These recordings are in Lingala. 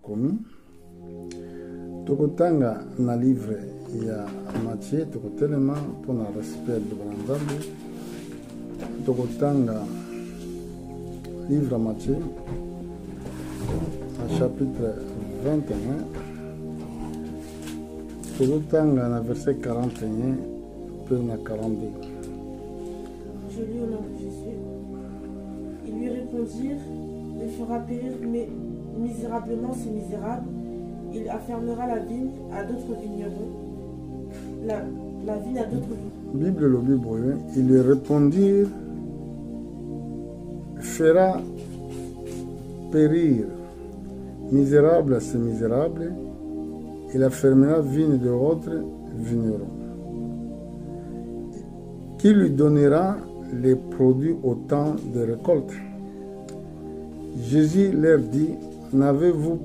makomi. Tokotanga na livre ya Matthieu, tokotelema pour na respect de Banzambe. Tokotanga livre Matthieu, chapitre 21. Tokotanga na verset 41 puis na 42. Je lis au nom de Jésus. Ils lui répondirent, il fera périr misérablement ces misérables. Il affermera la vigne à d'autres vignerons. La vigne à d'autres vignerons. Bible le Bible, ils lui répondirent, fera périr misérable à ces misérables. Il affermera vigne de autres vignerons. Qui lui donnera les produits au temps de récolte. Jésus leur dit, n'avez-vous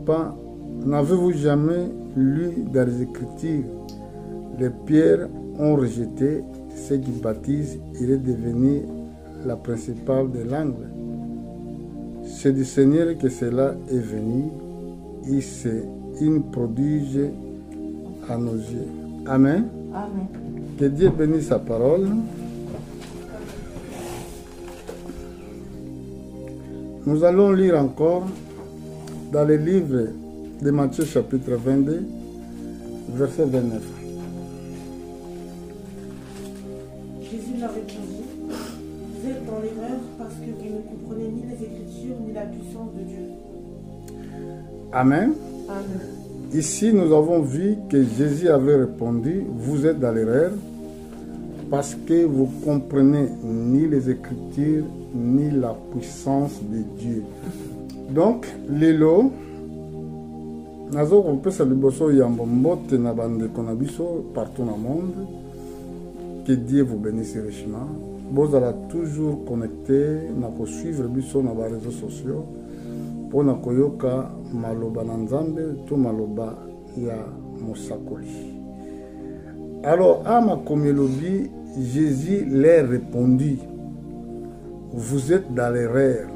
jamais lu dans les Écritures, les pierres ont rejeté ceux qui baptisent, il est devenu la principale de l'angle. C'est du Seigneur que cela est venu, et c'est une prodige à nos yeux. Amen. Amen. Que Dieu bénisse sa parole. Nous allons lire encore dans le livre de Matthieu chapitre 22, verset 29. Jésus leur répondit, vous êtes dans l'erreur parce que vous ne comprenez ni les Écritures ni la puissance de Dieu. Amen. Amen. Ici, nous avons vu que Jésus avait répondu, vous êtes dans l'erreur parce que vous ne comprenez ni les Écritures ni la puissance de Dieu. Donc, lelo, nazo kompesa liboso yambo mbote na bandeko na biso partout dans le monde. Que Dieu vous bénisse richement. Vous allez toujours connecté na ko suivre biso na ba réseaux sociaux pour na koyoka maloba na Nzambe to maloba ya mosakoli. Alors, à ma communauté, Jésus leur répondit, vous êtes dans l'erreur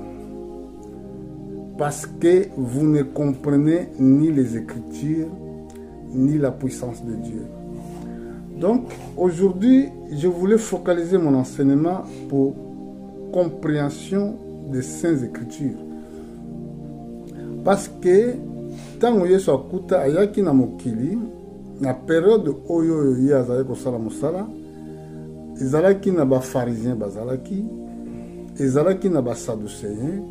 parce que vous ne comprenez ni les Écritures ni la puissance de Dieu. Donc aujourd'hui, je voulais focaliser mon enseignement pour compréhension des Saintes Écritures. Parce que tant Yesu akuta ayaki na mokili na période oyo ye azali kosala mosala, ezalaki na bafarisien bazalaki, ezalaki na basadducéen,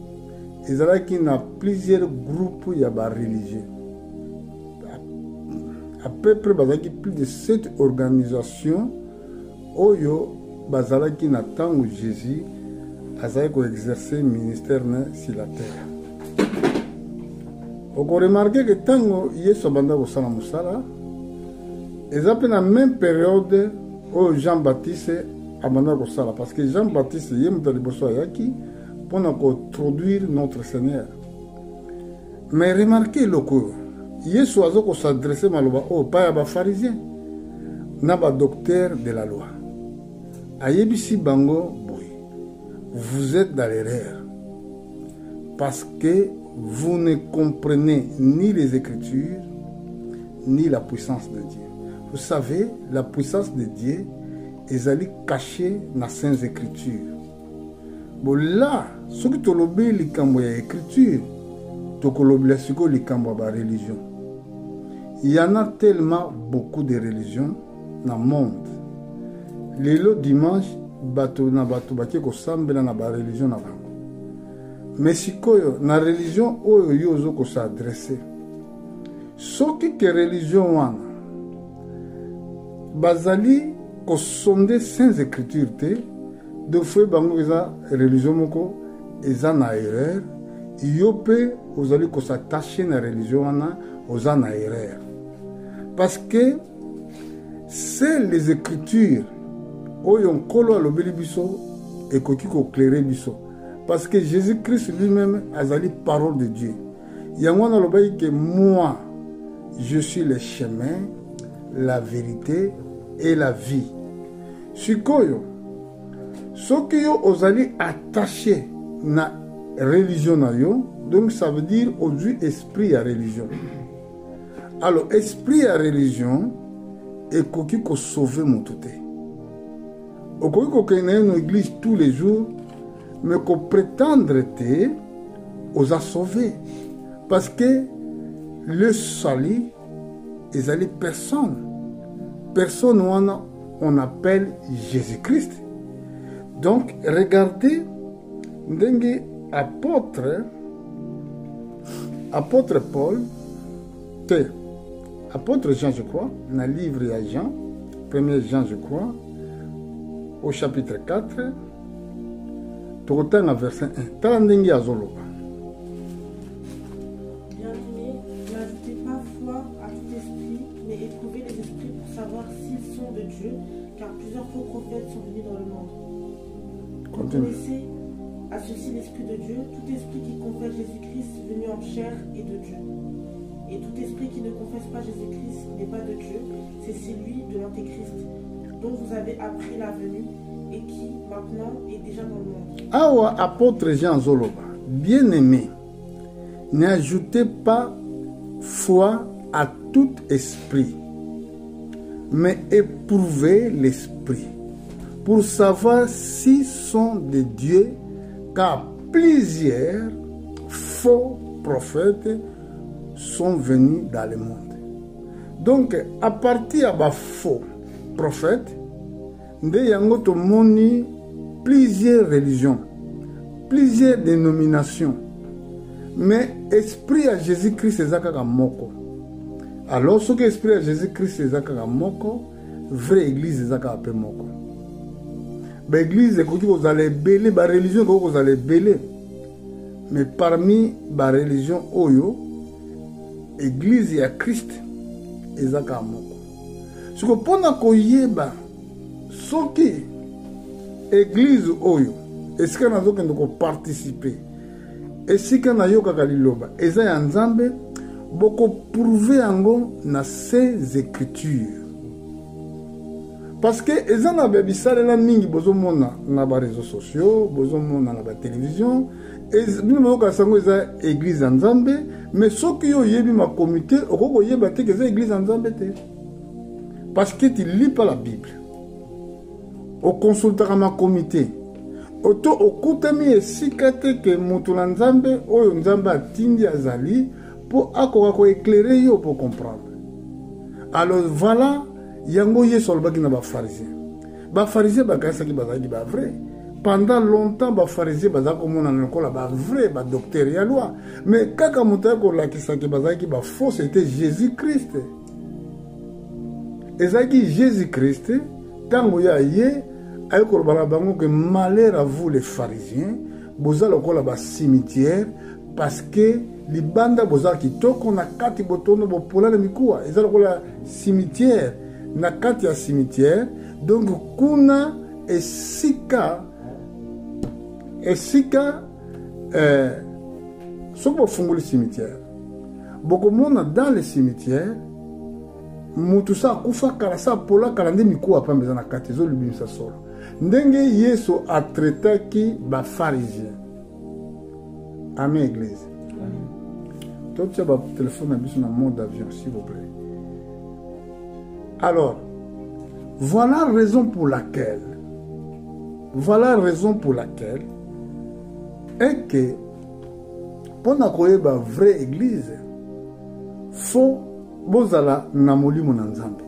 ezalaki na plusieurs groupes ya religieux. À peu près bazalaki plus de 7 organisations oyo bazalaki na tango Jésus azali ko exercer ministère sur la terre. On remarque que tango Yesu abanda kosala mosala, eza pe na même période oyo Jean-Baptiste abanda kosala, parce que Jean-Baptiste ye moto liboso ayaki pour introduire notre Seigneur. Mais remarquez le coup, Yesu azoko s'adresser maloba au pa ba pharisien na ba docteur de la loi. Ayebisi bango boy. Vous êtes dans l'erreur parce que vous ne comprenez ni les Écritures ni la puissance de Dieu. Vous savez, la puissance de Dieu est cachée dans les Saintes Écritures. Bon là, ce que tu l'obéis likambo ya écriture, tu kolobela siko likambo ba religion. Il y en a tellement beaucoup de religions dans le monde. Lelo dimanche, bato na bato baki ko sambela na ba religion na bango. Mais sikoyo na religion oyo yozo ko s'adresser. Soki ke religion wana bazali ko sonde Saintes Écritures te, de fwe bango eza religion moko eza na erreur, yo pe ozali ko s'attacher na religion wana oza na erreur. Parce que c'est les Écritures oyo nkolo alobeli biso ekoki ko clairer biso. Parce que Jésus-Christ lui-même azali parole de Dieu. Yango na lobaki que moi je suis le chemin, la vérité et la vie. Sikoyo soki yo ozali attaché na religion na yo, donc ça veut dire aujourd'hui esprit à religion. Alors esprit à religion ekoki ko sauver mutu te. Okoki ko kende na église tous les jours, mais ko prétendre te aux a sauver, parce que le salut ils allaient personne on appelle Jésus-Christ. Donc regardez ndenge apôtre Paul apôtre Jean, je crois, dans le livre à Jean, 1er Jean, je crois, au chapitre 4, tout le verset 1. Talandengi azoloba. Bien-aimés, n'ajoutez pas foi à tout esprit, mais éprouvez les esprits pour savoir s'ils sont de Dieu, car plusieurs faux prophètes sont venus dans le monde. Connaissez à ceci l'Esprit de Dieu, tout esprit qui confesse Jésus-Christ venu en chair est de Dieu. Et tout esprit qui ne confesse pas Jésus-Christ n'est pas de Dieu, c'est celui de l'Antéchrist, dont vous avez appris la venue et qui maintenant est déjà dans le monde. Awa apôtre Jean Zoloba, bien-aimé, n'ajoutez pas foi à tout esprit, mais éprouvez l'esprit, pour savoir s'ils sont de Dieu, car plusieurs faux prophètes sont venus dans le monde. Donc, à partir de faux prophètes, nde yango tomoni plusieurs religions, plusieurs dénominations, mais esprit à Jésus-Christ ezaka moko. Alors, ce que esprit à Jésus-Christ ezaka moko, vraie église ezaka peu moko. Ba église ekoki kozala ebele, ba religion ekoki kozala ebele, mais parmi ba religion oyo église ya Christ ezaka moko. Siko pona koyeba soki église oyo esika nazokende ko participer esika nayokaka liloba eza ya Nzambe, boko prouver yango na ces écritures, parce que eza na bebisalela mingi bozomona na ba réseaux sociaux, bozomona na ba télévision, bino boyoka sango eza église ya Nzambe, mais soki yo yebi ma comité okoko yeba te que eza église ya Nzambe te, parce que tu lis pas la Bible. Au consultera ma comité oto okutami esika te ke mutu na Nzambe oyo Nzambe atindi azali po akoka ko éclairer yo pour comprendre. Alors voilà yango yeso alobaki na ba pharisiens bakasaki bazali ba vrai. Pendant longtemps ba pharisiens bazako mona lokola ba vrai ba docteur ya loi, mais kaka mutu ko lakisaki bazaki ba faux, c'était Jésus-Christ. Ezaki Jésus-Christ tango ya ye ayoko bala bango que malheur à vous les pharisiens, boza lokola ba cimetière, parce que libanda boza kitoko na kati botono bopola na mikuwa eza lokola cimetière na kati ya cimetière. Donc kuna esika soko funguli cimetière bokomona dans le cimetière mutu sa kufa kala sa pola kala nde mikuwa pambeza na kati zo lubimisa solo ndenge Yesu atraitaki ba pharisiens. Amen église. Toi tu as ba téléphone abiso na mode d'avion s'il vous plaît. Alors voilà la raison pour laquelle est que pour nakoyeba vraie église faut bozala na molimo na Nzambe.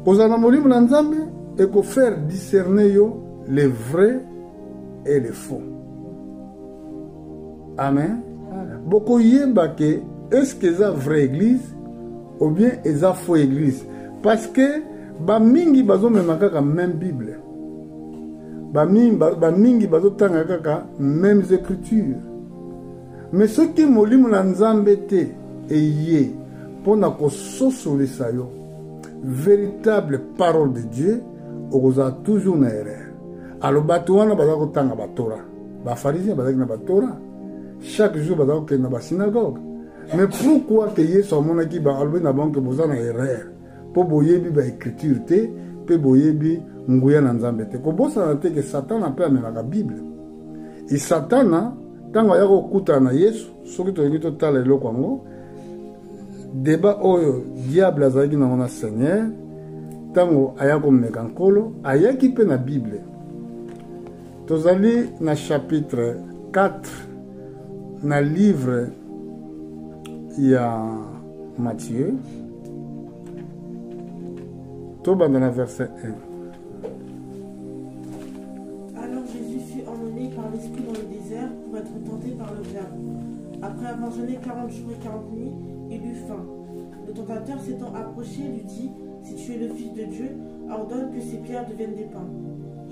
Bozala na molimo na Nzambe et ko faire discerner yo les vrais et les faux. Amen. Boko yeba que est-ce que c'est vraie église ou bien eza faux église, parce que ba mingi bazo memaka ka même Bible. Ba mingi bazo tanga kaka mêmes écritures. Mais ce qui molimo na Nzambe te eye pour na ko sosolisa yo véritable parole de Dieu, okoza toujours na erreur. Alors bato wana baza ko tanga ba Torah, ba pharisiens baza na ba Torah, chaque jour baza ko na ba synagogue. Mais pourquoi que Yesu amonaki ba albe na banque boza na erreur? Po boyebi ba écriture te, pe boyebi nguya na Nzambe te. Ko bosa na te que Satan a pe amena la Bible. Et Satan ntango aya kokutana na Yesu soki tolingi totala eloko yango débat oyo diable azalaki nango na Seigneur ntango aya komeka nkolo ayaki mpe na Bible. Tozali na chapitre 4 na livre ya Matthieu tobanda na verset 1. Alors Jésus fut emmené par l'Esprit dans le désert pour être tenté par le diable. Après avoir jeûné 40 jours et 40 nuits, il eut faim. Le tentateur s'étant approché lui dit, si tu es le Fils de Dieu, ordonne que ces pierres deviennent des pains.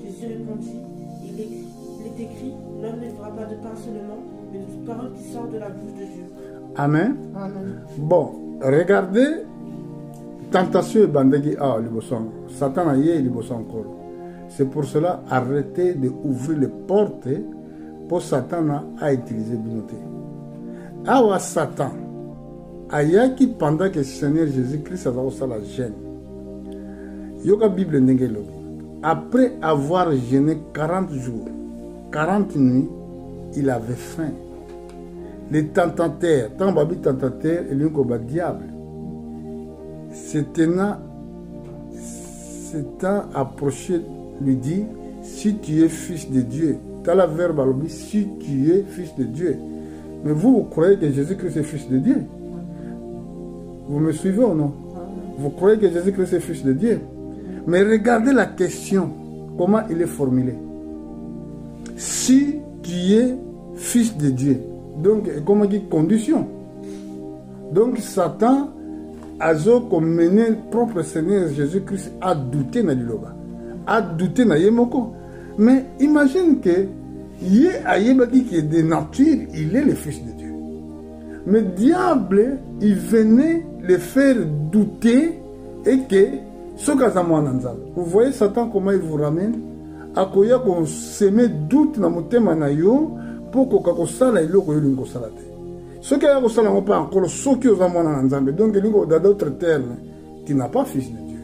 Jésus répondit, il est écrit, l'homme ne vivra pas de pain seulement, mais de toute parole qui sort de la bouche de Dieu. Amen. Amen. Bon, regardez, tentation et bandegi a libosang. Satan a yé libosang kolo. C'est pour cela, arrêtez d'ouvrir les portes pour Satan à utiliser binoté. Awa Satan, ayaki pendant que le Seigneur Jésus-Christ a fait la gêne. Yoga Bible n'engelo. Après avoir jeûné 40 jours, 40 nuits, il avait faim. Les tentateurs, tant babi tentateur et l'un diable, s'étant approché, lui dit, si tu es fils de Dieu, t'as la verbe à l'objet, si tu es fils de Dieu. Mais vous croyez que Jésus-Christ est fils de Dieu? Vous me suivez ou non? Vous croyez que Jésus-Christ est fils de Dieu? Mais regardez la question, comment il est formulé. Si tu es fils de Dieu. Donc, comment dit condition? Donc, Satan a mené le propre Seigneur Jésus-Christ à douter na liloba, à douter na yemoko. Mais imagine que Yé Ayebaki qui est de nature, il est le Fils de Dieu. Mais le diable, il venait le faire douter et que vous voyez Satan comment il vous ramène à koya qu'on s'aime doute na motema na yo pour que sala iloko yolingo salate. Ce qui a ko sala pas encore ce qui aux amona na nzambe. Donc il y a d'autres termes qui n'a pas fils de Dieu.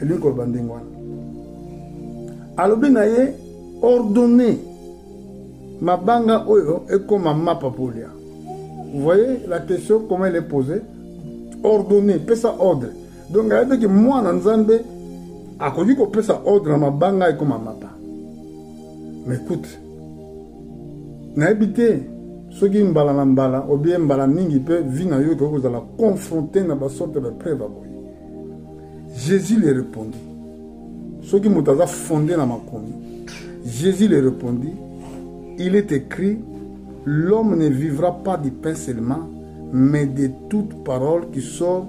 Il y a bandingwana. Alors bien naye ordonné mabanga oyo et comme mapa polia. Vous voyez la question comment elle est posée? Ordonné, pesa ordre. Donc, avec moi, dans Nzambe, à cause qu'on peut ça ordre dans ma banga et comme ma mapa. Mais écoute, n'habitez, ceux qui m'balent, ou bien m'balent, ils peuvent venir que vous allez confronter dans la sorte de preuve. Jésus les répondit. Ceux qui m'ont fondé dans ma commune. Jésus les répondit. Il est écrit, l'homme ne vivra pas du pain seulement, mais de toute parole qui sort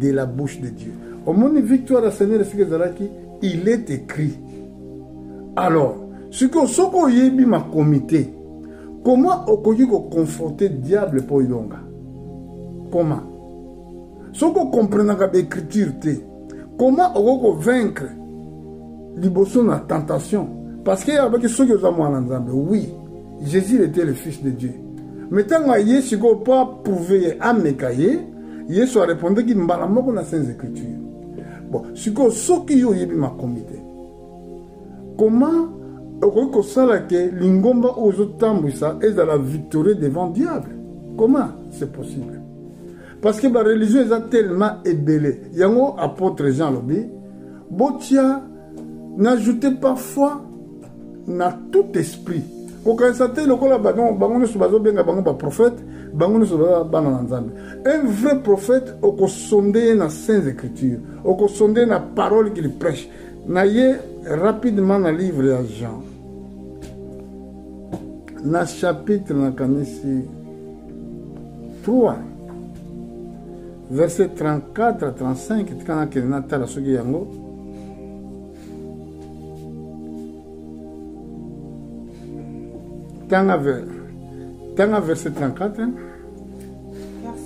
de la bouche de Dieu. Au moment de victoire à Seigneur, il est écrit. Alors, ce que yebi ma comité, comment on peut confronter le diable pour Yonga? Comment? Ce que comprenez l'écriture, comment on peut vaincre l'ibosson la tentation? Parce qu'il y a ceux qui ont oui, Jésus était le Fils de Dieu. Mais tant que Jésus n'a pas prouvé à Mekaye, Jésus a répondu qu'il m'a dit dans Sainte Écriture. Bon, ce qui ont ma comité. Comment on sait que l'ingomba aux autres est dans la victoire devant le diable? Comment c'est possible? Parce que la religion est tellement ébellée. Il y a un apôtre Jean Lobi, Botia n'ajoutez pas foi dans tout esprit. Un vrai prophète, on sonde dans la Sainte Écriture, on sonde dans la parole qu'il prêche. Naye rapidement dans le livre de Jean, dans le chapitre 3, verset 34 à 35, verset 34. Car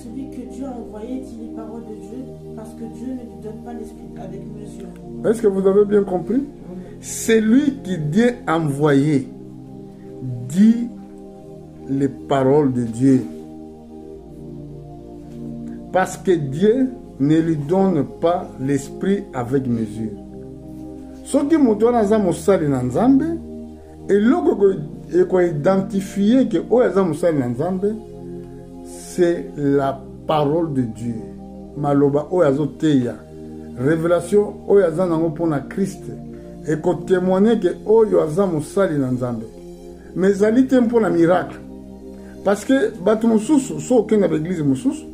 celui que Dieu a envoyé dit les paroles de Dieu, parce que Dieu ne lui donne pas l'esprit avec mesure. Est-ce que vous avez bien compris? Celui qui Dieu a envoyé dit les paroles de Dieu, parce que Dieu ne lui donne pas l'esprit avec mesure. Ce qui me donne à Nzambe, et et qu'on identifie que Oyaza Moussa Nzambe, c'est la parole de Dieu. Maloba Oyazo Teya. Révélation Oyaza Nango pour na Christ. Et qu'on témoigne que Oyaza Moussa Nzambe. Mais Zali tem pour la miracle. Parce que Batu Moussous, so aucun avec l'église Moussous,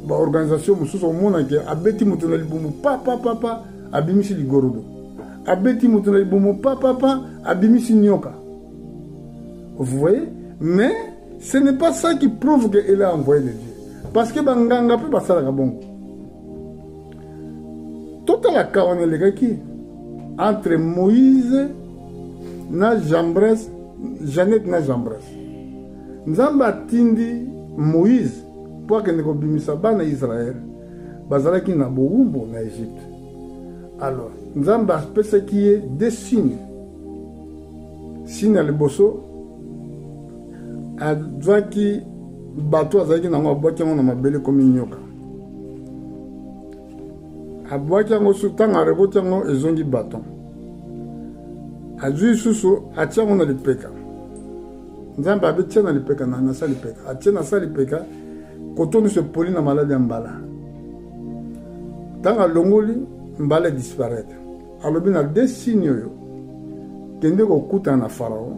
organisation Moussous, au monde qui a bêti Moutonali Boumou, papa, abimisi Ligorodo. Abeti Moutonali Boumou, papa, abimisi Nyoka. Vous voyez? Mais ce n'est pas ça qui prouve qu'il a envoyé de Dieu. Parce que Banganga peut passer à la bonne. Tout à la cas, on est les gars qui entre Moïse, na Jambres, Jeannette na Jambres. Nzamba tindi Moïse pour que nous bimisa bana Israël, bazalaki na Boumbo na Égypte. Alors, Nzamba appelle ce qui est des signes. Signe à l'ebosso, à Dwaki, bateau à Zaki n'a pas boité on a ma belle comme une nyoka. À boité en soutan à reboter en ezongi bâton. À Dieu sous à tiens on a le péka. Nzamba a bêté dans le péka, na sali péka. À tiens na sali péka, quand on se poli na malade en bala. Tant à l'ongoli, mbala disparaître. Alors bien à des signes yo, kende ko kuta na pharaon,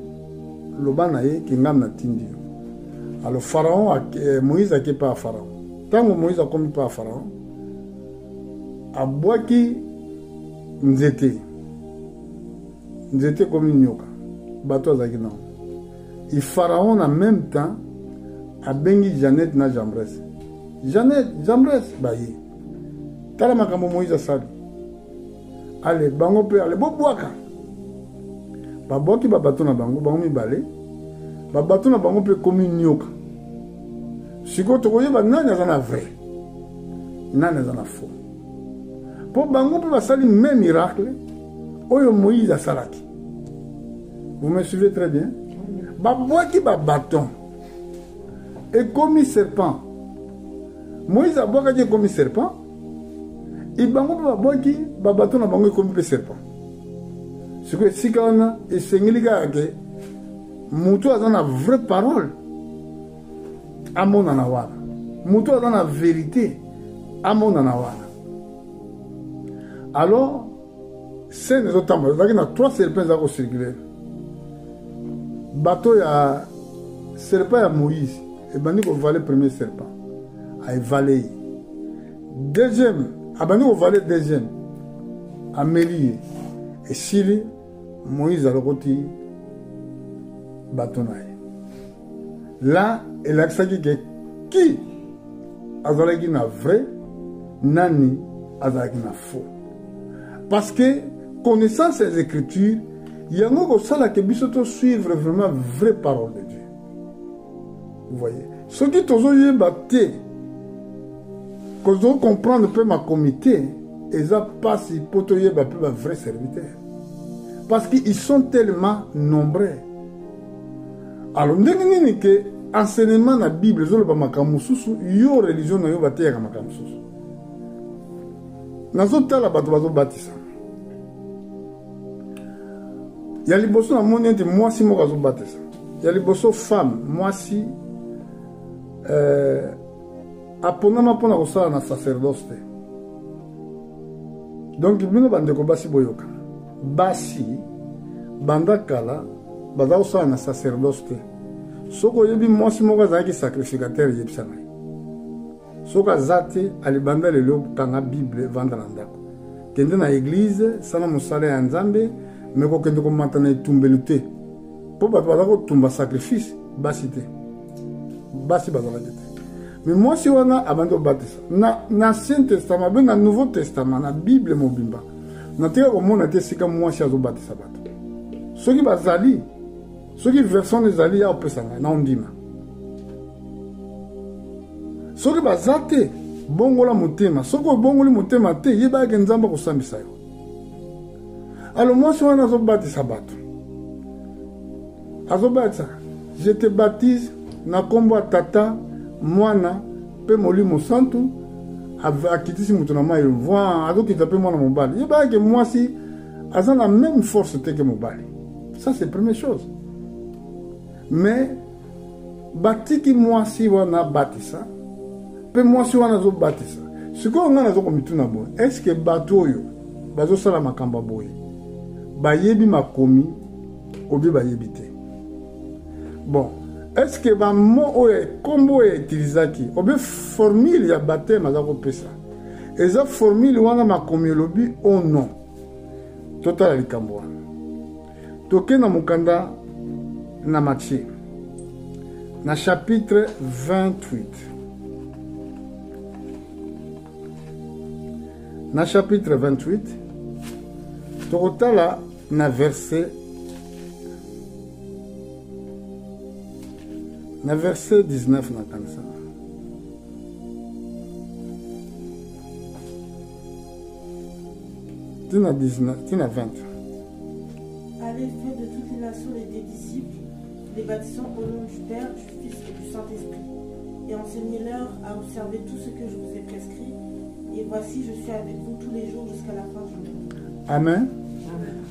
lobana ye kingam na tindi. Alors pharaon Moïse a qui pas pharaon. Tant que Moïse a commis pas pharaon, a boaki nzete comme une nyoka, bateau zaki non. Et pharaon en même temps a bengi Jeannette na Jambres. Jambres baye. Tala makambo Moïse a sali. Allez, bango pe allez boboaka. Ba boki ba bateau na bango mi balé. Ba bateau na bango pe comme une nyoka. Siko to koyeba nani azana vrai. Nani azana faux. Pour bango pe ba sali même miracle. Oyo Moïse a salaki. Vous me suivez très bien? Ba boki ba bâton. Et comme serpent. Moïse a boki comme serpent. Et bango ba boki ba bâton na bango comme serpent. Ce que si quand on a et sengilika ke mutu azana vraie parole. Amon anawana. Mutu azana vérité. Amon anawana. Alors c'est les autres temps, il y a 3 serpents qui circulent. Bateau ya serpent à Moïse. Et bani ko valé premier serpent. A valé. Deuxième, a bani ko valé deuxième. A Mélie. Et Chili, Moïse a le rôti bateau naï. Là, il a dit que qui a zalaki na vrai, nani a zalaki na faux. Parce que connaissant ces écritures, il y a un ça que bisoto suivre vraiment vraie parole de Dieu. Vous voyez, ce qui t'ont batté, que vous comprendre peu ma comité, et ça passe pour te yéba peu ma vrai serviteur. Parce qu'ils sont tellement nombreux. Alors, n'est-ce que enseignement na Bible, zolo ba makamususu, yo religion na yo baté ya makamususu. Nazo tala bato bazo batisa. Il y a les bossons à mon ente, moi si moi je bâtis ça. Il y a les bossons femmes, moi si aponama pona kosala na sacerdoce. Donc bino bandeko basi boyoka. Basi banda kala baza kosala na sacerdoce. Soko yebi moi si moi zaki sacrificateur yebisana. Soka zate alibanda lelo kanga Bible vanda na ndako. Kende na église sana musala ya Nzambe. Mais quand on commence à tomber le thé, pour tomber sacrifice, basité. Basi bazalaki. Mais moi, si on a abandonné le baptême, dans l'Ancien Testament, dans le Nouveau Testament, dans la Bible, mon bimba, dans le monde, on a dit que moi, je suis baptisé. Ceux qui bazali, ceux qui versent les alliés, ils ont fait ça, on dit. Ceux qui bazate, bongola motema, ceux qui bongola motema, te, yeba genzamba kusambisa yo. Alors moi, si on a bâti sabat, je te baptise, na kombo tata, moana, pe molimo santo, akitisi mutunama il voit, ado qui tape moi na mobali. Il y a que moi si, azan la même force que mobali. Ça, c'est la première chose. Mais, batiki moi si on a bâti ça, peu moi si on a bâti ça. Ce qu'on a comme tout d'abord, est-ce que bateau yo, bazo sala makamba boy, bayebi makomi, obi bayebi te. Bon, est-ce que ba mo oye combo est utilisé qui, obi formule ya baptême azako pesa. Eza formule wana makomi lobi o non. Total likambo. Toke na mukanda na Matthieu. Na chapitre 28. Na chapitre 28, tokotala na verset 19 na kanisa. Tina 19, tina 20. Allez, faites de toutes les nations des disciples, les baptisant au nom du Père, du Fils et du Saint-Esprit, et enseignez-leur à observer tout ce que je vous ai prescrit. Et voici, je suis avec vous tous les jours jusqu'à la fin du monde. Amen.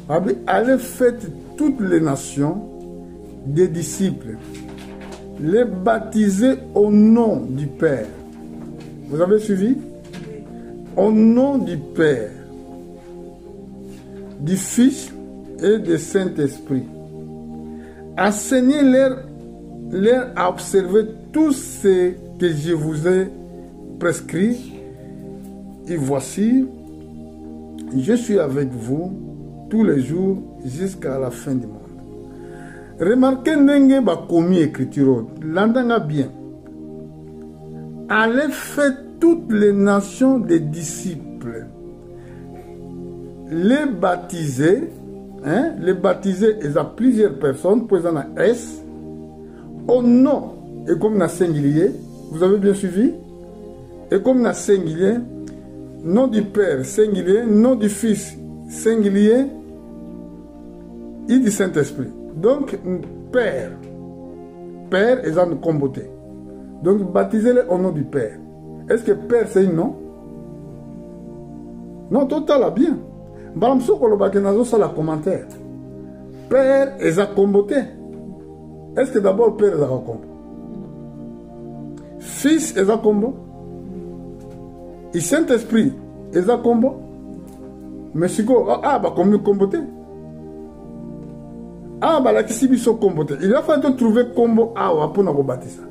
Amen. Allez, faites toutes les nations des disciples, les baptiser au nom du Père. Vous avez suivi? Au nom du Père, du Fils et du Saint-Esprit. Enseignez-leur à observer tout ce que je vous ai prescrit. Et voici, je suis avec vous tous les jours jusqu'à la fin du monde. Remarquez n'enge ba komi écriture, l'entendez bien. Allez faire toutes les nations des disciples. Les baptiser, les baptiser, ils ont plusieurs personnes, pour exemple S, au nom, et comme na singulier, vous avez bien suivi? Et comme na singulier, nom du Père, singulier, nom du Fils, singulier, et du Saint-Esprit. Donc, Père, ils ont une communauté. Donc, baptisez-les au nom du Père. Est-ce que Père, c'est un nom? Non, total, bien. Balamso Kolobakinazo, c'est la commentaire. Père, ils ont communauté. Est-ce que d'abord, Père, ils ont combo? Fils, ils ont combo? Et Saint-Esprit, ils ont combo? Mais si vous avez comboté. Ah, bah la kisibi so comboté. Il a fallu trouver combo awa pour nous baptiser.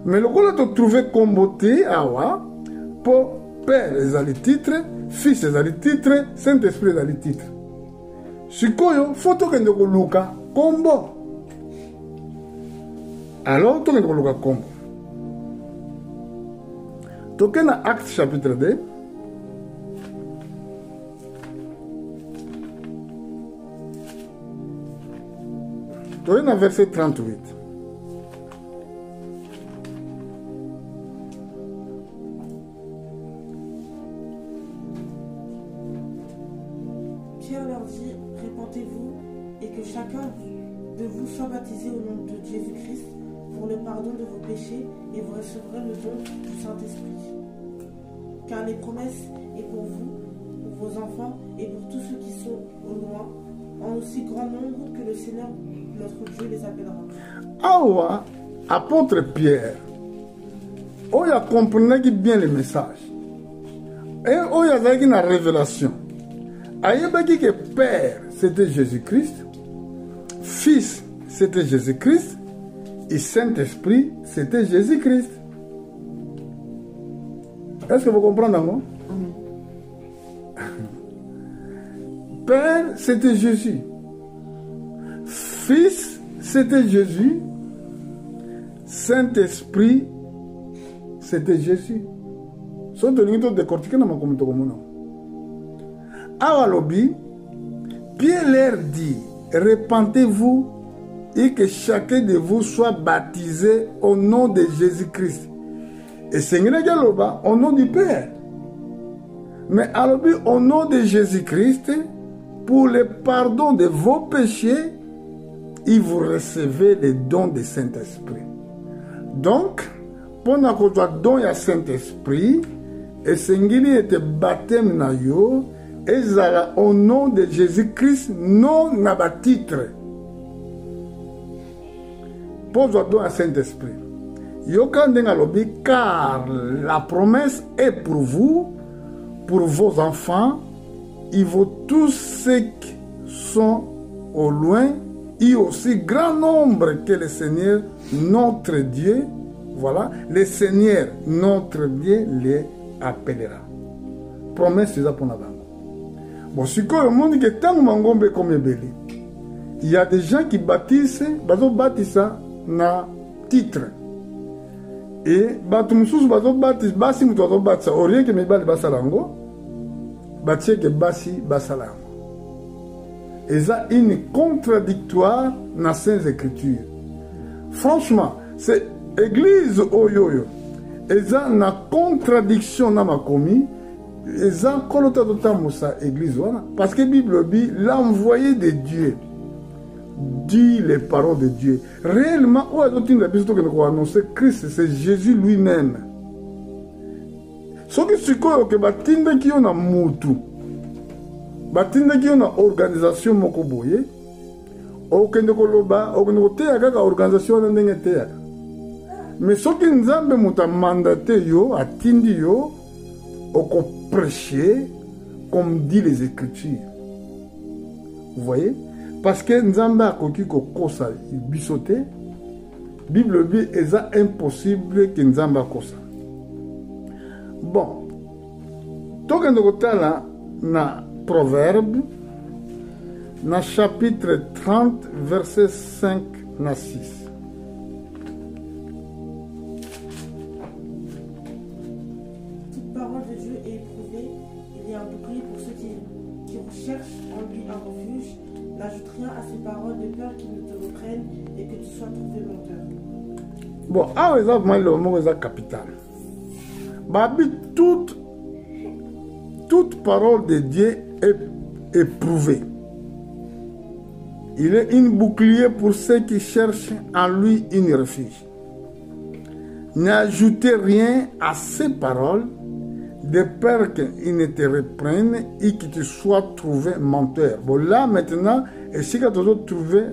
Mais le coup de trouver comboté awa pour Père, ils ont le titre, Fils, ils ont le titre, Saint-Esprit, ils ont le titre. Si vous avez photo que nous luka combo. Alors, tu nous luka combo. Donc, dans Acte chapitre 2, dans verset 38. Pierre leur dit, répentez-vous et que chacun de vous soit baptisé au nom de Jésus-Christ pour le pardon de vos péchés et vous recevrez le don du Saint-Esprit. Car les promesses est pour vous, pour vos enfants et pour tous ceux qui sont au loin, en aussi grand nombre que le Seigneur notre Dieu les appellera. Awa, apôtre Pierre, il a compris bien le message. Et il a eu une révélation. Il a dit que Père, c'était Jésus-Christ, Fils, c'était Jésus-Christ, et Saint-Esprit, c'était Jésus-Christ. Est-ce que vous comprenez, moi? Père, c'était Jésus. Fils, c'était Jésus. Saint-Esprit, c'était Jésus. Ce que nous décortiquer dans ma communauté. À Walobi, Pierre leur dit, répentez-vous et que chacun de vous soit baptisé au nom de Jésus-Christ. Et Seigneur Galoba, au nom du Père. Mais Alobi, au nom de Jésus-Christ, pour le pardon de vos péchés, et vous recevez les dons du Saint-Esprit. Donc, pendant que tu as don du Saint-Esprit, et Seigneur était baptême na yo, ezala au nom de Jésus-Christ, non na ba titre. Pose-toi donc à Saint-Esprit. Yoka ndenga lobi, car la promesse est pour vous, pour vos enfants, et pour tous ceux qui sont au loin, et aussi grand nombre que le Seigneur, notre Dieu, voilà, le Seigneur, notre Dieu, les appellera. Promesse, c'est ça pour la banque. Bon, si le monde dit que tant que comme ebeli, il y a des gens qui bâtissent, bâtissent na titre. Et batu mususu bâtissent, basi mutu bâtissent, au rien que me bali basalango, bâtissent que basi basalango. Et ça une contradictoire dans ces écritures. Franchement, c'est église oyoyo. Et ça une contradiction dans ma commis. Et ça kolota totamosa église wana. Parce que la Bible dit l'envoyé de Dieu dit les paroles de Dieu. Réellement, où est-ce que nous annoncer Christ, c'est Jésus lui-même. Ce qui est quoi que batinde qui on a mutu. Batinde qui on a organisation moko boye. Okende koloba, okende koteya kaka organisation na ndenge teya. Mais ce qui nzambe muta mandaté yo, atindi yo, oko prêcher comme dit les Écritures. Vous voyez? Parce que nzambe akoki ko kosa bisote, Bible dit est impossible que nzambe akosa. Bon, tokende kotala na Proverbe, na chapitre 30, verset 5 na 6. Toute parole de Dieu est éprouvée, il y a un bouclier pour ceux qui recherchent en lui un refuge. N'ajoute rien à ces paroles de peur qu'ils ne te reprennent et que tu sois trouvé menteur. Bon, ah, exactement, le mot est capital. Babi, toute parole de Dieu est éprouvée. Il est une bouclier pour ceux qui cherchent en lui une refuge. N'ajoutez rien à ces paroles de peur qu'ils ne te reprennent et que tu sois trouvé menteur. Bon, là maintenant, et si tu as trouvé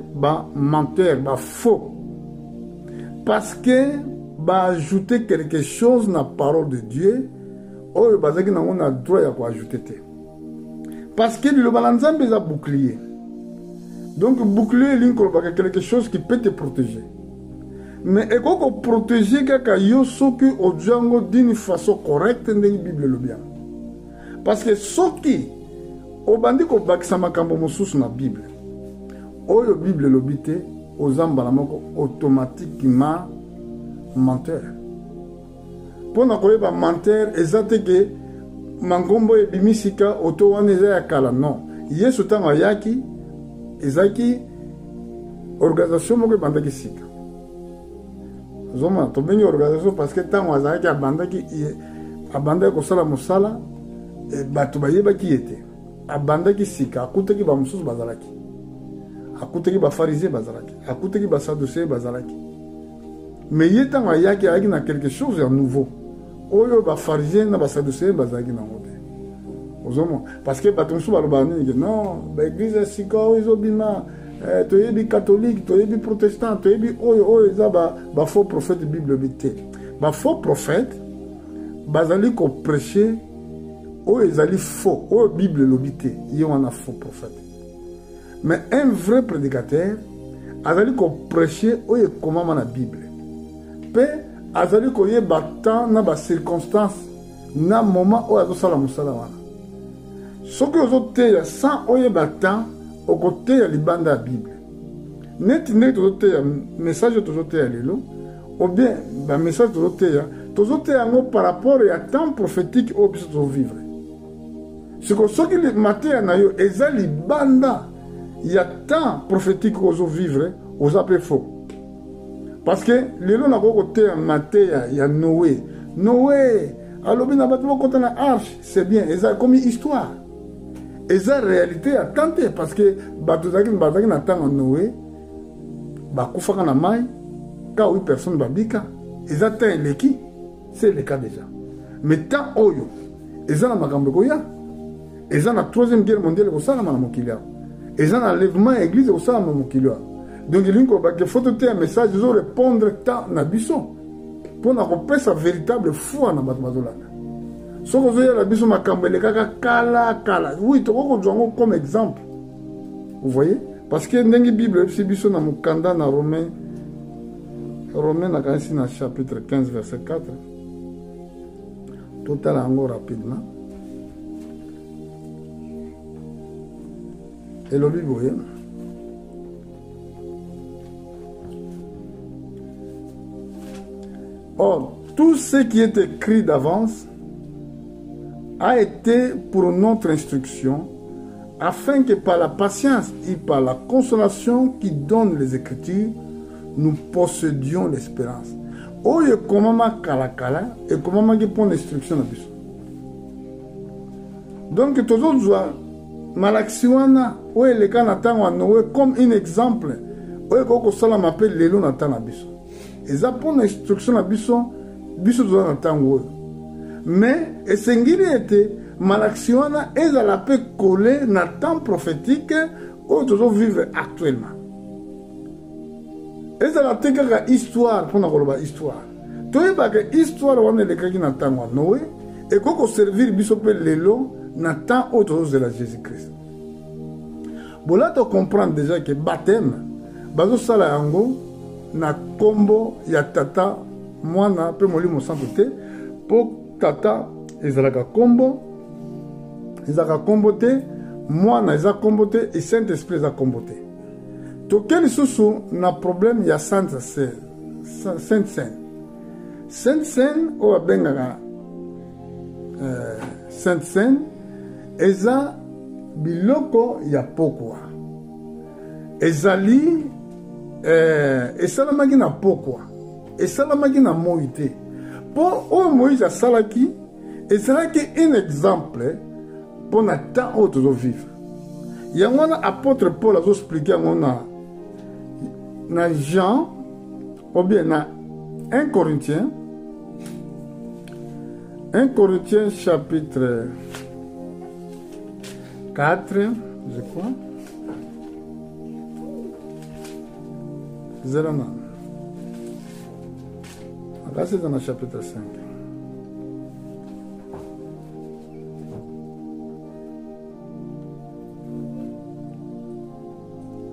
menteur, faux. Parce que ajouter quelque chose dans la parole de Dieu, on a droit à ajouter. Parce que le balançant est un bouclier. Donc, bouclier, c'est quelque chose qui peut te protéger. Mais il faut protéger quelque chose d'une façon correcte dans la Bible. Parce que ce qui au bandi ko bakisa makambo mosusu na Bible. Oyo Bible lobité aux ambalamoko automatiquement menteur. Pour na koyeba menteur ezate que mangombo ebimisika oto wana eza ya kala non. Yesu tango ayaki ezaki organisation moko bandaki sika. Zoma to bengi organisation parce que tango azaki abandaki kosala mosala bato bayebaki ete abandaki sika akutaki ba mususu bazalaki. Akutaki ba pharisien bazalaki. Akutaki ba sadducéen bazalaki. Mais il y a quelque chose de nouveau. Oyo ba pharisien na ba sadducéen bazalaki na ngote. Ozoma parce que batumsu balobani non, ba église sika oyo bima toyebi catholique, toyebi protestant, toyebi oyo eza ba faux prophète Bible bité. Ba faux prophète bazali ko prêcher oyo ezali faux, oyo Bible lobité, y a faux prophète. Mais un vrai prédicateur azali ko prêcher oyo comment na Bible. Pe azali ko yeba temps na ba circonstance na moment oyo azosala musala wana. Soki ozoteya sans oyeba temps au côté de libanda la Bible. Net message tozoteya lelo ou bien ba message tozoteya ngo par rapport à temps prophétique au biso vivre. Ce que soki le matin na yo eza libanda il y a temps prophétique ozo vivre aux appels faux. Parce que lelo na côté matin il y a Noé. Noé alobi na bato ko na arche, c'est bien, eza comme histoire. Et ça, réalité, a tenté parce que Batuzaki n'attend Noé, Bakoufaka na mai, quand 8 personnes babika, ils atteignent l'équipe, c'est le cas déjà. Mais tant Oyo, ils ont la magambekoya, eza na troisième guerre mondiale ekosalama na mokili awa, eza na enlèvement ya église ekosalama na mokili awa. Donc elingi koloba ke foto te ya message ezorépondre ta na biso mpona kopesa véritable foi na bato bazolanda. Soki ozoyela biso makambo elekaka kala oui tokoki kozwa yango comme exemple, vous voyez, parce que ndenge bible eyebisi biso na mokanda na romain nakanisi na chapitre 15 verset 4, totala yango rapidement. Elobi boye, or tout ce qui est écrit d'avance a été pour notre instruction, afin que par la patience et par la consolation qui donne les Écritures, nous possédions l'espérance. Oye komama kala et komama qui prend l'instruction na biso. Donc tozozwa malaksi wana oye leka na tango Noé comme un exemple. Oye koko sala m'appelle lelo na tango na biso. Eza pour l'instruction na biso toza na tango oyo. Mais esengili ete malaksi wana ezala pe coller na temps prophétique oyo tozo vivre actuellement. Ezala te kaka histoire mpona koloba histoire. Toyebaka histoire wana elekaki na ntango ya Noé ekoki koservir biso mpe lelo na temps oyo tozozela Jésus-Christ. Bola tocomprendre déjà ke baptême bazosala yango na kombo ya tata mwana mpe molimo santo te, mpo tata ezalaka kombo te, mwana eza kombo te, et Saint-Esprit eza kombo te. Toke lisusu na problème ya Sainte Seine oyo babengaka Sainte Seine eza biloko ya pokwa, ezali esalamaki na pokwa, esalamaki na moi te. Mpo oyo Moïse asalaki ezalaki un exemple mpo na temps oyo tozovivre. Yango wana apôtre Paul azoexplike yango na Jean ou bien na 1 Corinthiens chapitre 4, je crois. Zerana. Là, c'est dans le chapitre 5.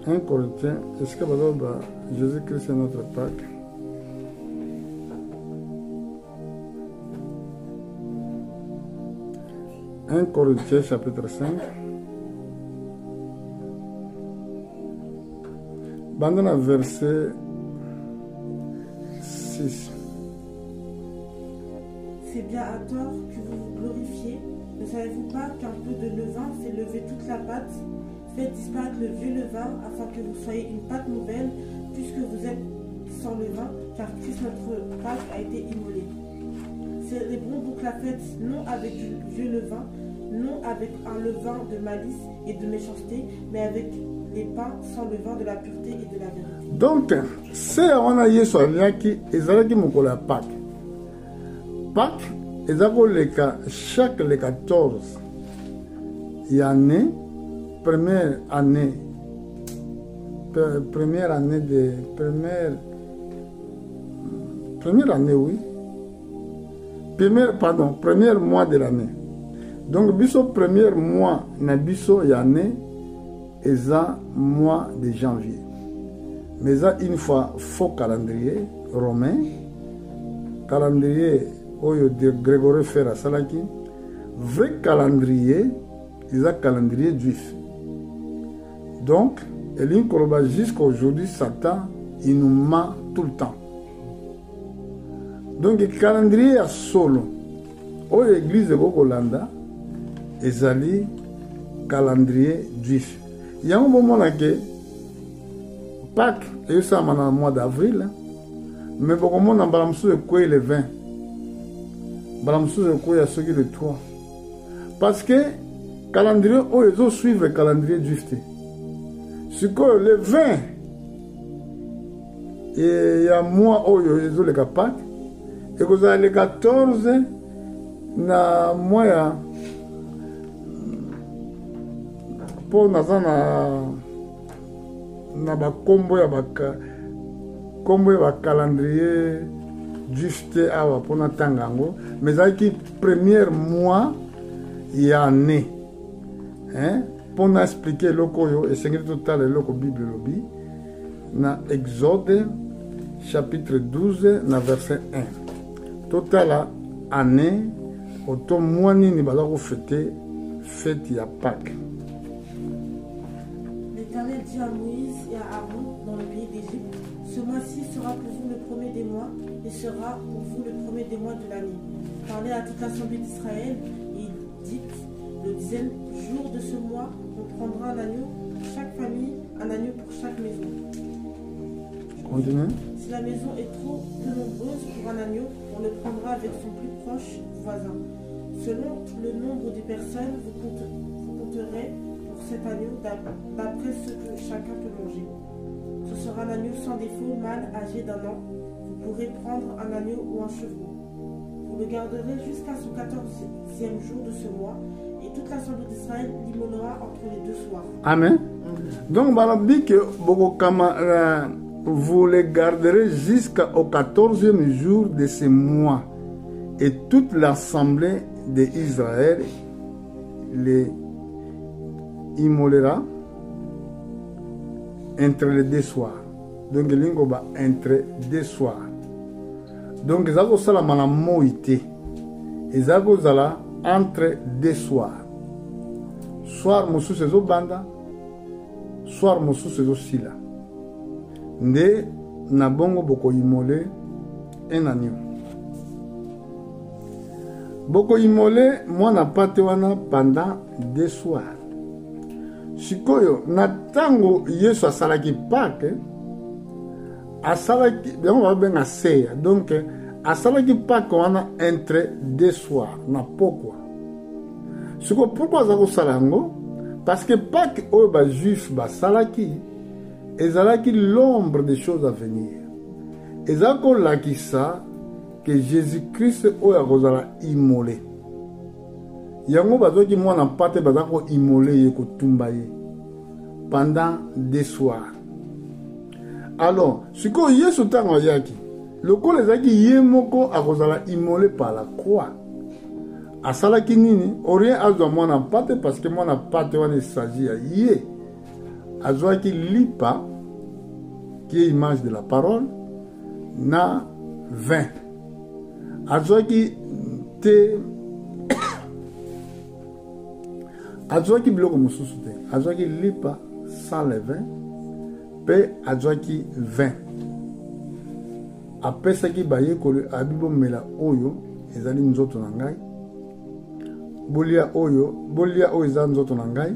Un Corinthiens, est-ce que Jésus-Christ est notre Pâque? Un Corinthiens chapitre 5. Bandana verset 6. C'est bien à tort que vous vous glorifiez. Ne savez-vous pas qu'un peu de levain fait lever toute la pâte? Faites disparaître le vieux levain afin que vous soyez une pâte nouvelle, puisque vous êtes sans levain, car Christ notre Pâque a été immolé. Célébrons donc la fête non avec du vieux levain, non avec un levain de malice et de méchanceté, mais avec les pains sans levain de la pureté et de la vérité. Donc, c'est on a yesu aliaki ezalaki mokolo ya Pâques. Pâques ezakoleka chaque le 14 ya année, première année oui, premier mois de l'année. Donc biso premier mois na biso ya année eza mois de janvier, mais ça une fois faux calendrier romain, calendrier oyo de Grégory Fer asalaki, vrai calendrier eza calendrier juif. Donc Eline Koroba jusqu'à aujourd'hui Satan il nous ment tout le temps. Donc le calendrier à solo oyo église de Bokolanda ezali calendrier juif. Il y a un moment là que Pâques et ça dans le mois d'avril, mais beaucoup de monde en balamsou de quoi le 20, balamsou de quoi ce qui le 3, parce que calendrier oh ils ont suivre le calendrier juif. C'est que le 20 et il y a mois oh ils ont le Pâques et que ça le 14 na mois mpo naza na bakombo ya calendrier juste awa mpo natanga yango, mais ezalaki premier mois ya année. Mpo na explike eloko oyo esengeli totala eloko bible elobi na Exode chapitre 12 na verset 1. Totala année oto mwa nini baza kofete fête ya Pâques. L'Éternel dit à Moïse et à Aaron dans le pays d'Égypte, ce mois-ci sera pour vous le premier des mois et sera pour vous le premier des mois de l'année. Parlez à toute l'assemblée d'Israël et dites, le 10e jour de ce mois, on prendra un agneau pour chaque famille, un agneau pour chaque maison. Continue. Si la maison est trop peu nombreuse pour un agneau, on le prendra avec son plus proche voisin. Selon le nombre de personnes, vous compterez pour cet agneau d'après ce que chacun peut manger. Ce sera un agneau sans défaut, mâle, âgé d'1 an. Vous pourrez prendre un agneau ou un chevreau. Vous le garderez jusqu'à son 14e jour de ce mois, et toute l'assemblée d'Israël l'immolera entre les 2 soirs. Amen. Donc, balabi que vous les garderez jusqu'au 14e jour de ce mois, et toute l'assemblée d'Israël les immolera entre les 2 soirs. Donc, l'ingoba entre 2 soirs. Donc, ils ont ça la moïté. Ils ont ça entre 2 soirs. Soir, monsieur, c'est au banda. Soir, monsieur, c'est au sila. Nde na bongo boko immolé un agneau. Boko immolé, moi na pate wana pendant 2 soirs. Sikoyo, na tango Yesu asalaki Pâques, asalaki, on va bien seya. Donc, asalaki Pâques wana entre 2 soirs. Na pourquoi? Sikoyo, pourquoi azako salango? Parce que Pâques oyo ba juif ba salaki, ezalaki l'ombre des choses à venir. Ezako lakisa que Jésus-Christ oyo akozala immolé. Yango bazoki mwana pate bazako immolé ye kotumba ye pendant 2 soirs. Alors, siko Yesu tango ayaki, lokola ezaki ye moko akozala immolé par la croix. Asalaki nini? Orien azwa mwana pate parce que mwana pate wana esaji ya ye. Azwaki lipa qui est image de la parole na vin. Azwaki te azwaki biloko mosusu te. Azwaki lipa sans le vin pe azwaki vin. Apesaki bayekoli abibo mela oyo ezali nzoto na ngai. Bolia oyo eza nzoto na ngai.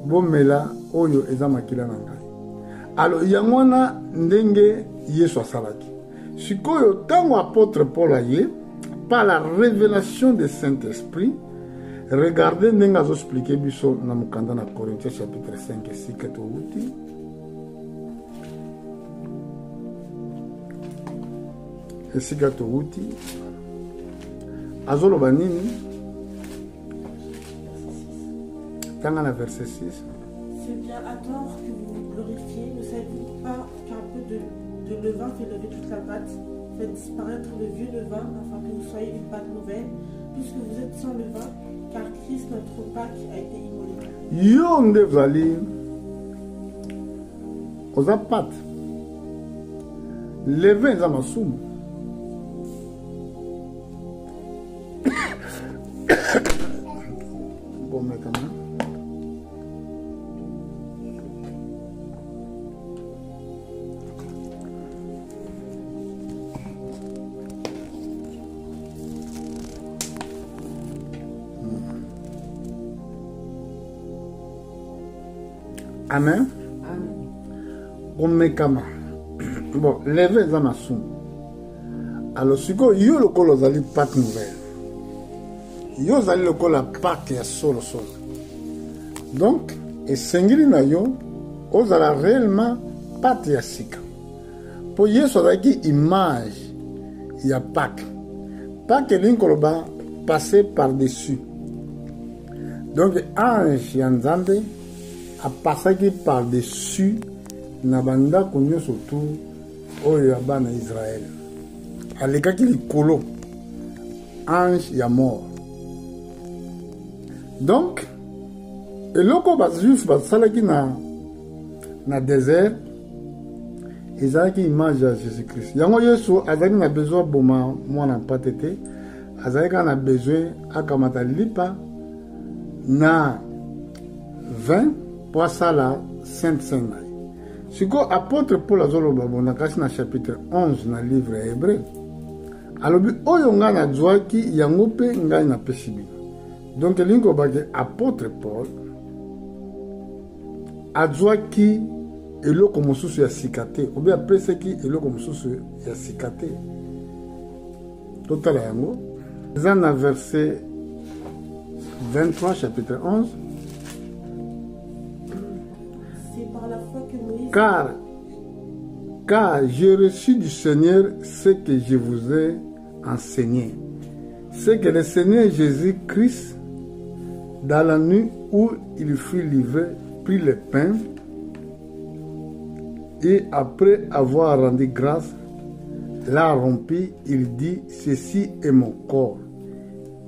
Bomela oyo eza makila na ngai. Alors yangwana ndenge Yesu asalaki. Sikoyo tango apôtre Paul aye par la révélation du Saint-Esprit, regardez ndenge azo expliquer biso na mukanda na Corinthiens chapitre 5 esika touti. Esika touti. Azoloba nini? Tanga na verset 6. C'est bien à tort que vous vous glorifiez. Ne savez-vous pas qu'un peu de levain fait lever toute la pâte? Faites disparaître le vieux levain afin que vous soyez une pâte nouvelle, puisque vous êtes sans levain, car Christ, notre Pâque, a été immolé. Yo nde vali oza pâte. Levain eza masumu. Bon, mais quand même. Amen. Omekama. Bon, leve za masumu. Alors, siko yo lokolo zali Pâques nouvelle. Yo zali lokola Pâques ya solo. Donc, esengeli na yo ozala réellement Pâques ya sika. Po Yesu azalaki image ya Pâques. Pâques elingi koloba passer par-dessus. Donc ange ya Nzambe apasaki par-dessus na bandako nyonso tu oyo ya bana Israël. Alekaki likolo ange ya mort. Donc eloko bajuif basalaki na désert ezalaki image ya Jésus-Christ. Yango Yesu azalaki na besoin boma mwana mpate te, azalaki na besoin akamata lipa na 20 pour asala Sainte Seine. Siko apôtre Paul azoloba bona kasi na chapitre 11 na livre ya Hébreu. Alobi oyo nga na zwaki yango pe ngai na pesi bino. Donc lingo bake apôtre Paul azwaki eloko mosusu ya sikate obi apesaki eloko mosusu ya sikate. Totala yango eza na verset 23 chapitre 11. C'est par la foi que Moïse... Car j'ai reçu du Seigneur ce que je vous ai enseigné. C'est que le Seigneur Jésus-Christ, dans la nuit où il fut livré, prit le pain et après avoir rendu grâce, l'a rompu, il dit, ceci est mon corps.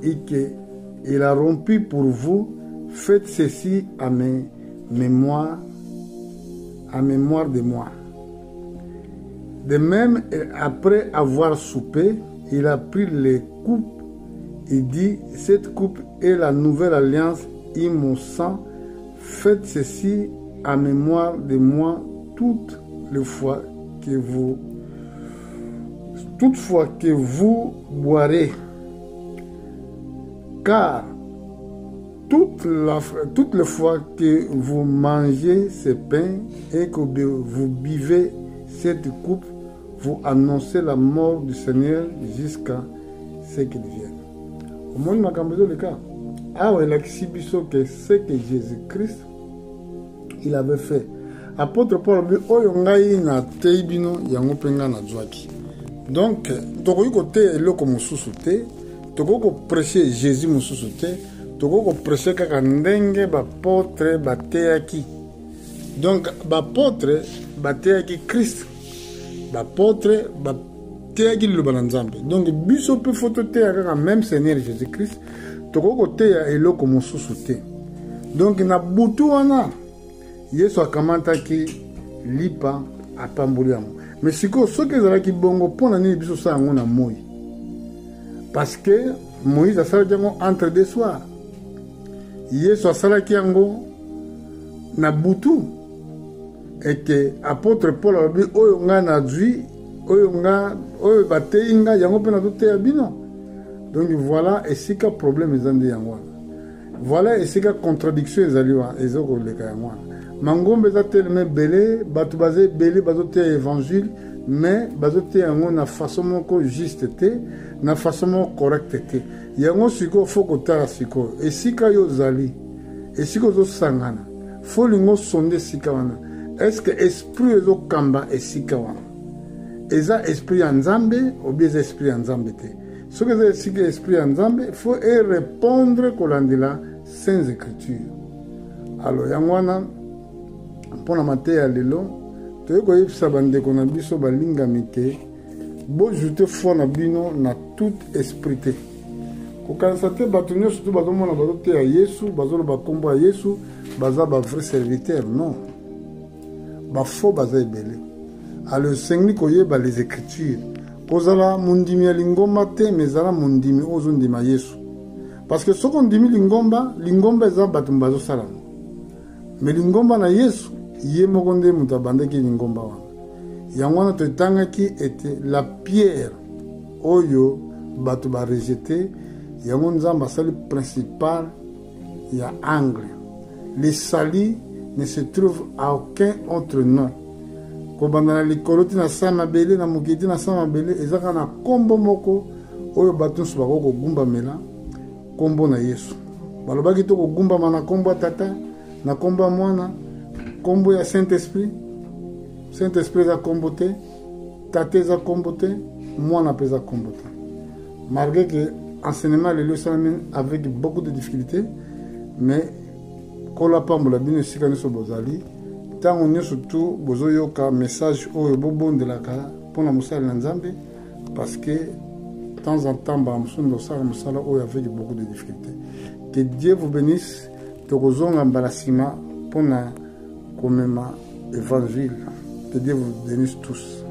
Et qu'il a rompu pour vous, faites ceci à mes mémoire de moi. De même, après avoir soupé, il a pris les coupes et dit, cette coupe est la nouvelle alliance et mon sang, faites ceci à mémoire de moi toute fois que vous boirez. Car toutes les fois que vous mangez ce pain et que vous buvez cette coupe, vous annoncez la mort du Seigneur jusqu'à ce qu'il vienne. Au monde makambezo le cas. Ah ouais, l'exhibition que c'est que Jésus-Christ il avait fait. Apôtre Paul bi oyo ngai na teibino yango penga na zwaki. Donc toko côté eloko mosusu te, toko prêcher Jésus mosusu te, toko prêcher kaka ndenge ba apôtre bateaki. Donc ba apôtre bateaki Christ. Ba apôtre bateaki liloba na Nzambe. Donc biso pe photo te kaka même Seigneur Jésus-Christ, toko côté ya eloko mosusu te. Donc na butu wana Yesu akamantaki lipa apamboli yango. Mais siko soki ezalaki bongo mpona nini biso sa yango na moi? Parce que Moïse asalaki yango entre deux soirs. Yesu asalaki yango na butu. Et que apôtre Paul alobi oyo nga na zwi oyo bateyi nga yango mpe nazoteya bino. Donc voilà esika problème eza nde yango wana. Voilà esika contradiction ezali wana ezokoleka yango wana. Mangombe za teleme belé, batu bazé belé, bazote évangile, mais bazote yango na façon moko juste te, na façon moko correcte te. Yango siko foko tara siko, esika yo zali, esiko zo sangana, fo lingo sonde sika wana. Est-ce que esprit ezo kamba esika wana? Eza esprit en Nzambe, ou bien esprit en Nzambe te? Ce que c'est esprit en Nzambe, faut répondre kolandila sans écriture. Alors yango wana pour la matière lelo to ko yipsa bandeko na biso balingami te bojute foi na bino na tout esprit te ko kanisa te bato nyonso to bazomona bazote ya Yesu bazoloba kombo ya Yesu baza ba vrai serviteur non ba faux baza ebele alors sengli koyeba les écritures kozala mundimi ya lingomba te mezala mundimi ozondima Yesu parce que soko ndimi lingomba eza bato bazosala mais lingomba na Yesu ye mokonde mutabandeki lingomba wana yango wana totangaki ete la pierre oyo bato ba rejeté yango Nzambe asali principal ya angle les salis ne se trouve à aucun autre nom kobanda na likolo ti na sama bele na mokiti na sama bele ezaka na kombo moko oyo bato nso bako kogumbamela kombo na Yesu balobaki to kogumbama na kombo ya tata na kombo ya mwana kombo ya Saint-Esprit. Saint-Esprit za kombo te, tate za kombo te, mwana pe za kombo te. Malgré que enseignement le lieu avec beaucoup de difficultés, mais kola pambola bino esika nyonso bozali ntango nyonso tu bozoyoka message oyo bobondelaka mpona mosala na Nzambe parce que de temps en temps bamosusu ndosala mosala oyo avec beaucoup de difficultés. Que Dieu vous bénisse. Tokozonga mbala nsima mpona komema évangile. Que Dieu vous bénisse tous.